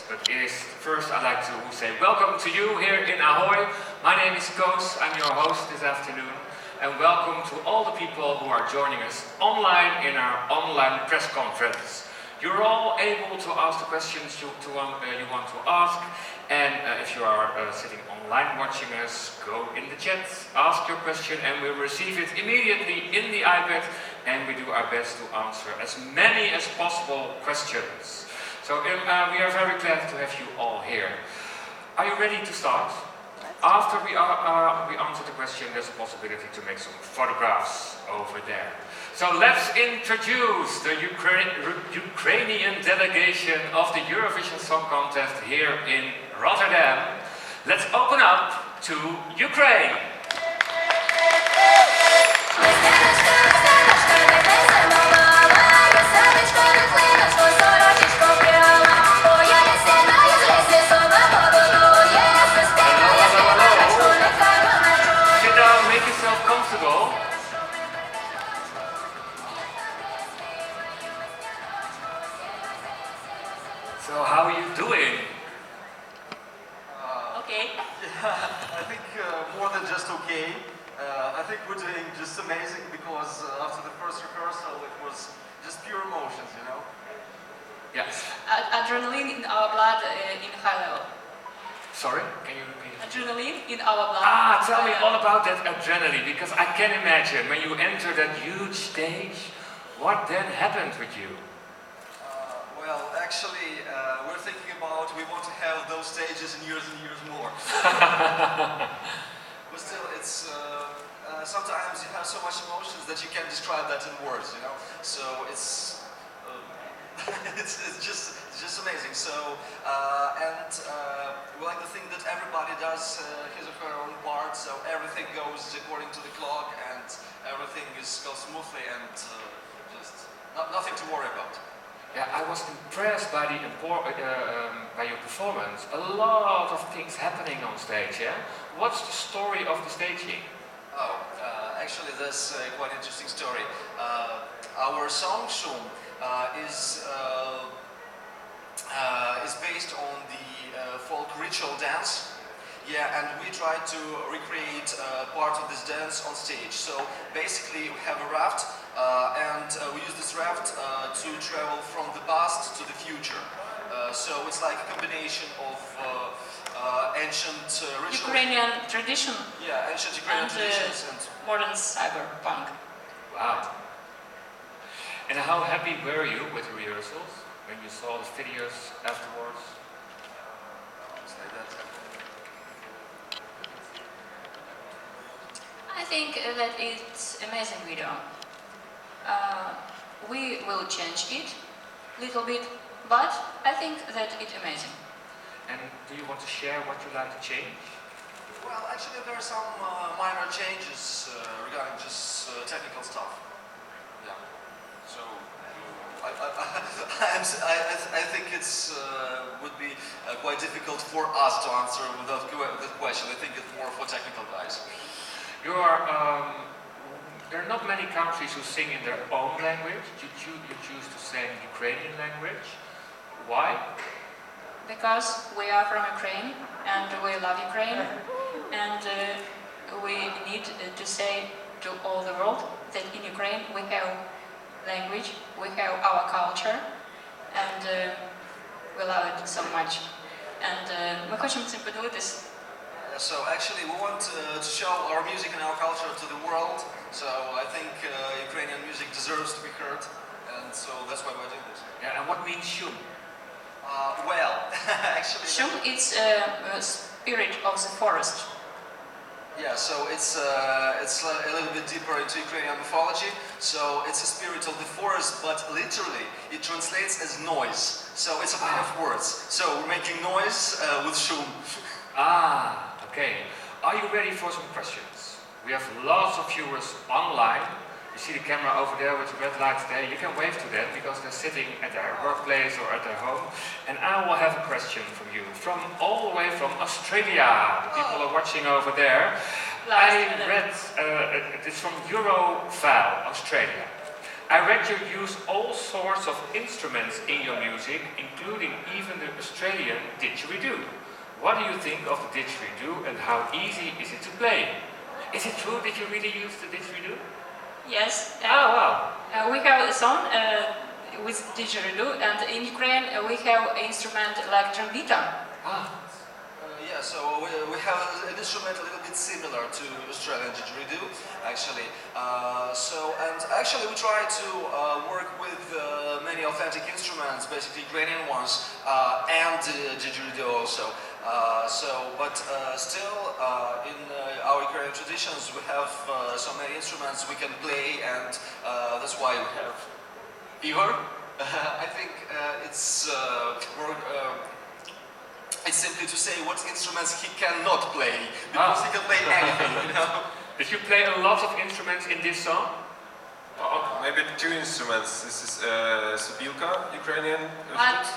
questions. But first I'd like to say welcome to you here in Ahoy. My name is Koos, I'm your host this afternoon. And welcome to all the people who are joining us online in our online press conference. You're all able to ask the questions you want to ask. And if you are sitting online watching us, go in the chat, ask your question, and we'll receive it immediately in the iPad, and we do our best to answer as many as possible questions. So we are very glad to have you all here. Are you ready to start? After we answer the question, there's a possibility to make some photographs over there. So let's introduce the Ukrainian delegation of the Eurovision Song Contest here in Rotterdam. Let's open up to Ukraine. Sit down, make yourself comfortable. So how are you doing? Okay. Yeah, I think more than just okay. I think we're doing just amazing because after the first rehearsal it was just pure emotions, you know? Yes. Adrenaline in our blood in high level. Sorry, can you repeat? Adrenaline in our blood. Tell me all about that adrenaline, because I can imagine when you enter that huge stage, what then happened with you? Well, actually, we're thinking about we want to have those stages in years and years more. But still, it's sometimes you have so much emotions that you can't describe that in words, you know. So it's it's just amazing. So we like to think that everybody does his or her own part, so everything goes according to the clock, and everything goes smoothly, and just nothing to worry about. Yeah, I was impressed by by your performance. A lot of things happening on stage. Yeah, what's the story of the staging? Oh, actually, that's a quite interesting story. Our song Shum is based on the folk ritual dance. Yeah, and we try to recreate part of this dance on stage. So basically, we have a raft, and we use this raft to travel from the past to the future. So it's like a combination of ancient rituals. Ukrainian tradition. Yeah, ancient Ukrainian traditions and modern cyberpunk. Wow. And how happy were you with the rehearsals when you saw the videos afterwards? it's like that. I think that it's amazing video. We will change it a little bit, but I think that it's amazing. And do you want to share what you'd like to change? Well, actually, there are some minor changes regarding just technical stuff. Yeah. So I think it's would be quite difficult for us to answer without that question. I think it's more for technical guys. There are not many countries who sing in their own language. You choose to sing Ukrainian language. Why? Because we are from Ukraine and we love Ukraine, and we need to say to all the world that in Ukraine we have language, we have our culture, and we love it so much. And ми хочемо цим поділитись. So actually, we want to show our music and our culture to the world. So I think Ukrainian music deserves to be heard, and so that's why we're doing this. Yeah, and what means Shum? Well, actually, Shum is spirit of the forest. yeah. So it's a little bit deeper into Ukrainian mythology. So it's a spirit of the forest, but literally it translates as noise. So it's a play of words. So we're making noise with Shum. Okay. Are you ready for some questions? We have lots of viewers online. You see the camera over there with the red lights there. You can wave to them because they're sitting at their workplace or at their home. And I will have a question from you, from all the way from Australia. The people are watching over there. I read, it's from Eurovision, Australia. I read you use all sorts of instruments in your music, including even the Australian didgeridoo. What do you think of the didgeridoo and how easy is it to play? Is it true that you really use the didgeridoo? Yes. Oh wow! We have a song with didgeridoo, and in Ukraine we have an instrument like trombita. Ah. Yeah, so we have an instrument a little bit similar to Australian didgeridoo, actually. And actually we try to work with many authentic instruments, basically Ukrainian ones, and didgeridoo also. Still, in our Ukrainian traditions, we have so many instruments we can play, and that's why we have Igor. I think it's more. It's simply to say what instruments he cannot play, because he can play anything, you know. Did you play a lot of instruments in this song? Maybe 2 instruments. This is Sibylka, Ukrainian. But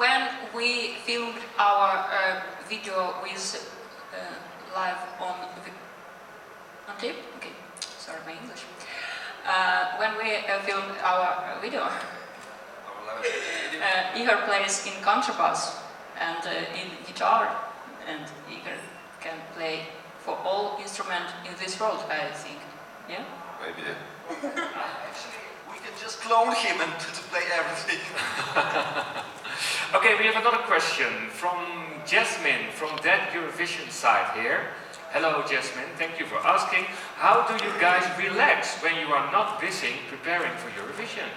when we filmed our video with live on tape, okay, sorry my English. When we filmed our video, Igor plays in contrabass and in guitar, and Igor can play for all instruments in this world, I think. Yeah? Maybe. Actually, we can just clone him and to play everything. Okay, we have another question from Jasmine from that Eurovision side here. Hello Jasmine, thank you for asking. How do you guys relax when you are not busy preparing for Eurovision?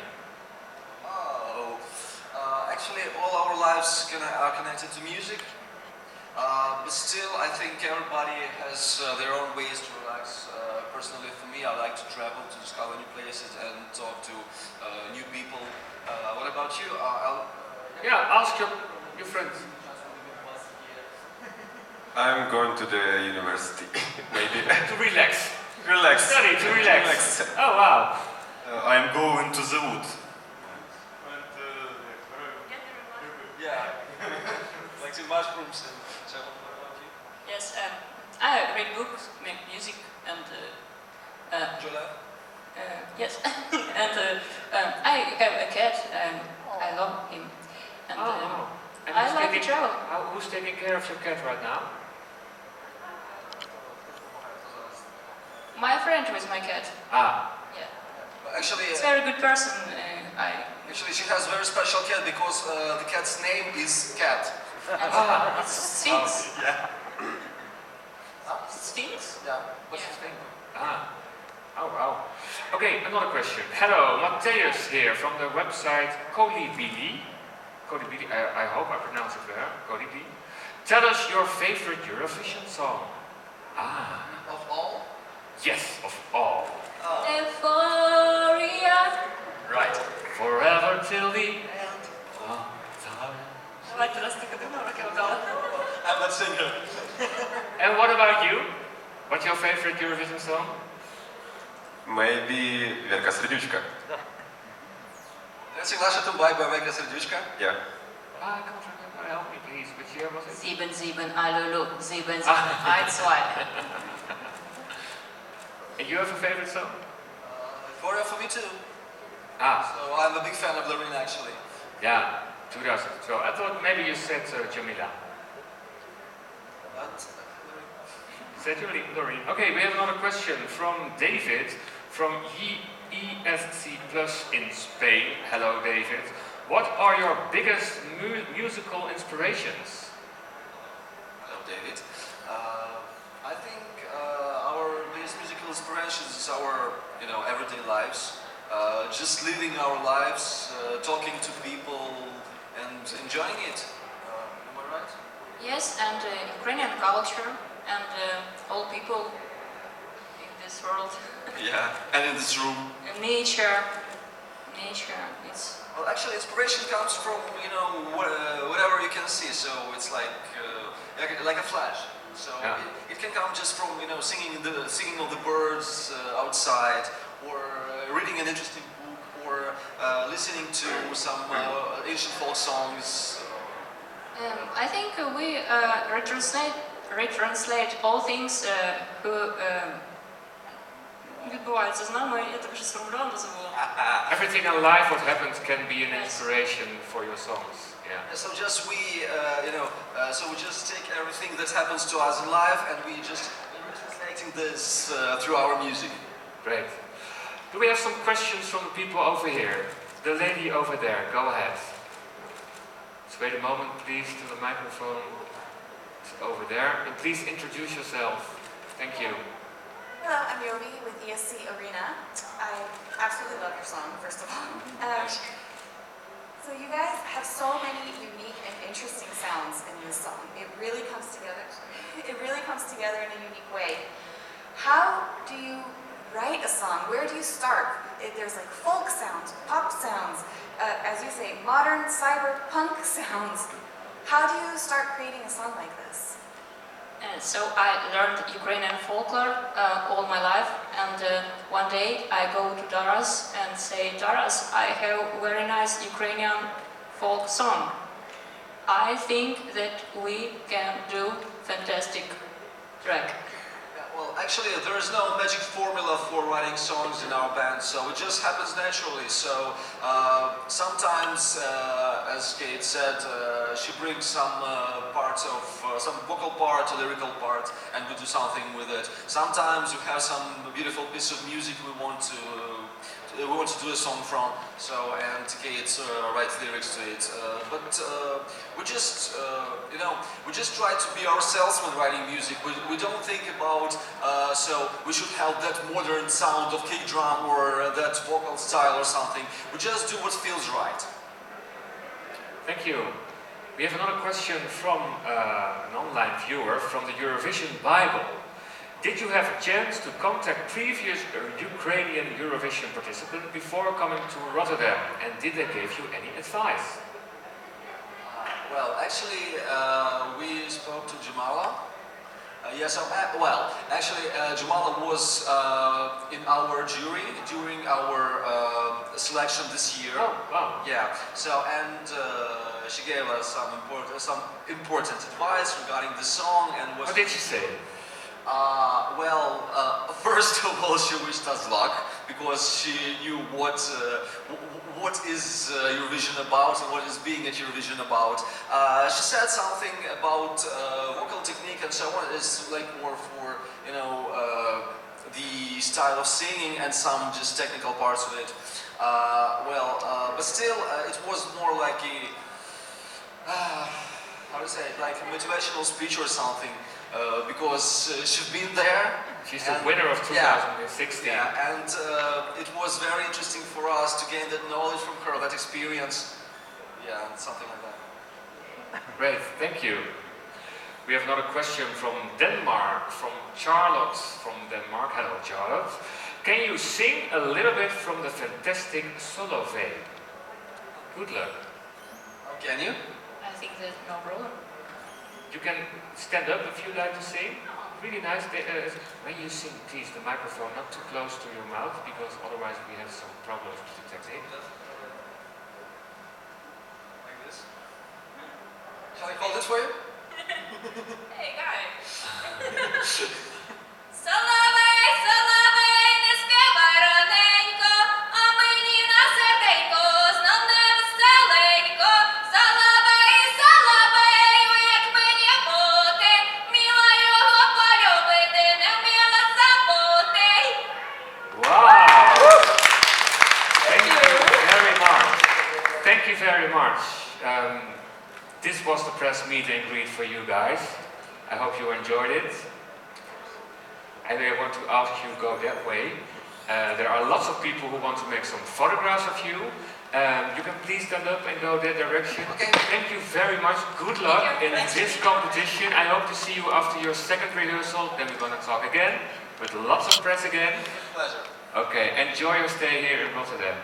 Actually, all our lives are connected to music, but still, I think everybody has their own ways to relax. Personally, for me, I like to travel to discover new places and talk to new people. What about you? Yeah, ask your friends. I'm going to the university, maybe. To relax. Relax. Study, to relax. Oh wow. I'm going to the wood. Yeah, like the mushrooms and so on. What about you? Yes, I read books, make music, and Jola? yes, and I have a cat, and I love him. And And I who's like to taking- travel. Who's taking care of your cat right now? My friend was my cat. Ah. Yeah, Actually, it's a very good person. actually, she has a very special cat because the cat's name is Cat. It's Sphinx. Yeah. Sphinx? Yeah. What's his name? Ah. Oh wow. Okay, another question. Hello, Matthäus here from the website Kolibili. Kolibili, I hope I pronounce it well. Kolibili. Tell us your favorite Eurovision song. Ah. Of all? Yes, of all. Euphoria. Right. Forever till the end of time. I'm not singer. And what about you? What's your favorite Eurovision song? Maybe Верка Сердючка. Let's sing Lasha Tumbai by Vega Serdushka. Yeah. I can't remember. Help me please. Which year was it? 7-7, Alulu, 7-7, 1-2. And you have a favorite song? Euphoria for me too. Ah, So I'm a big fan of Loreen actually. yeah, 2000. So I thought maybe you said Jamila. But Said Loreen. Okay, we have another question from David from ESC Plus in Spain. Hello David. What are your biggest musical inspirations? hello David. I think our biggest musical inspirations is our everyday lives. Just living our lives, talking to people and enjoying it. Am I right? Yes, and Ukrainian culture and all people in this world. Yeah. And in this room. Nature, it's Well, actually, inspiration comes from whatever you can see. So it's like a flash. So Yeah. it can come just from singing of the birds outside, or reading an interesting book, or listening to some ancient folk songs. I think we retranslate all things who відбувається з нами, я так вже сформульовано забула. Everything in life, what happens, can be an inspiration for your songs. Yeah. So just so we just take everything that happens to us in life and we're translating this through our music. Great. Do we have some questions from the people over here? The lady over there, go ahead. Let's wait a moment, please, to the microphone. It's over there. And please introduce yourself. Thank you. Hello, I'm Yobi with ESC Arena. I absolutely love your song, first of all. So you guys have so many unique and interesting sounds in this song. It really comes together. It really comes together in a unique way. How do you write a song? Where do you start? There's like folk sounds, pop sounds, as you say, modern cyberpunk sounds. How do you start creating a song like this? And so I learned Ukrainian folklore all my life, and one day I go to Taras and say, Taras, I have very nice Ukrainian folk song. I think that we can do fantastic track. Well, actually, there is no magic formula for writing songs in our band, so it just happens naturally. So sometimes, as Kate said, she brings some parts of some vocal part, a lyrical part, and we do something with it. Sometimes we have some beautiful piece of music we want to do a song from, and Kate writes lyrics to it. But we just try to be ourselves when writing music. We don't think about, so we should have that modern sound of kick drum or that vocal style or something. We just do what feels right. Thank you. We have another question from an online viewer from the Eurovision Bible. Did you have a chance to contact previous Ukrainian Eurovision participants before coming to Rotterdam, and did they give you any advice? Well, actually, we spoke to Jamala. Jamala was in our jury during our selection this year. Oh, wow. Yeah. So she gave us some important advice regarding the song and what. What did she say? First of all, she wished us luck because she knew what is Eurovision about and what is being at Eurovision about. She said something about vocal technique and so on. It's like more for the style of singing and some just technical parts of it. But still, it was more like like a motivational speech or something. Because she's been there. She's the winner of 2016. Yeah, and it was very interesting for us to gain that knowledge from her, that experience. Yeah, something like that. Great, thank you. We have another question from Denmark, from Charlotte from Denmark. Hello, Charlotte. Can you sing a little bit from the fantastic solo vein? Good luck. Can you? I think that no problem. You can stand up if you like to sing. Really nice. When you sing, please, the microphone not too close to your mouth, because otherwise we have some problems with the technique. Like this? Shall I hold it for you? Hey, guys. Соловей, соловей, не співай раненько, а мені на серденько, знов невеселенько. Соловей, соловею, як мені бути, вміла його полюбити, не вміла забути. Wow! Thank you very much. Thank you very much. This was the press meet and greet for you guys. I hope you enjoyed it. And I want to ask you go that way. There are lots of people who want to make some photographs of you. You can please stand up and go that direction. Okay. Thank you very much. Good luck in this competition. I hope to see you after your second rehearsal. Then we're going to talk again with lots of press again. Pleasure. Okay, enjoy your stay here in Rotterdam.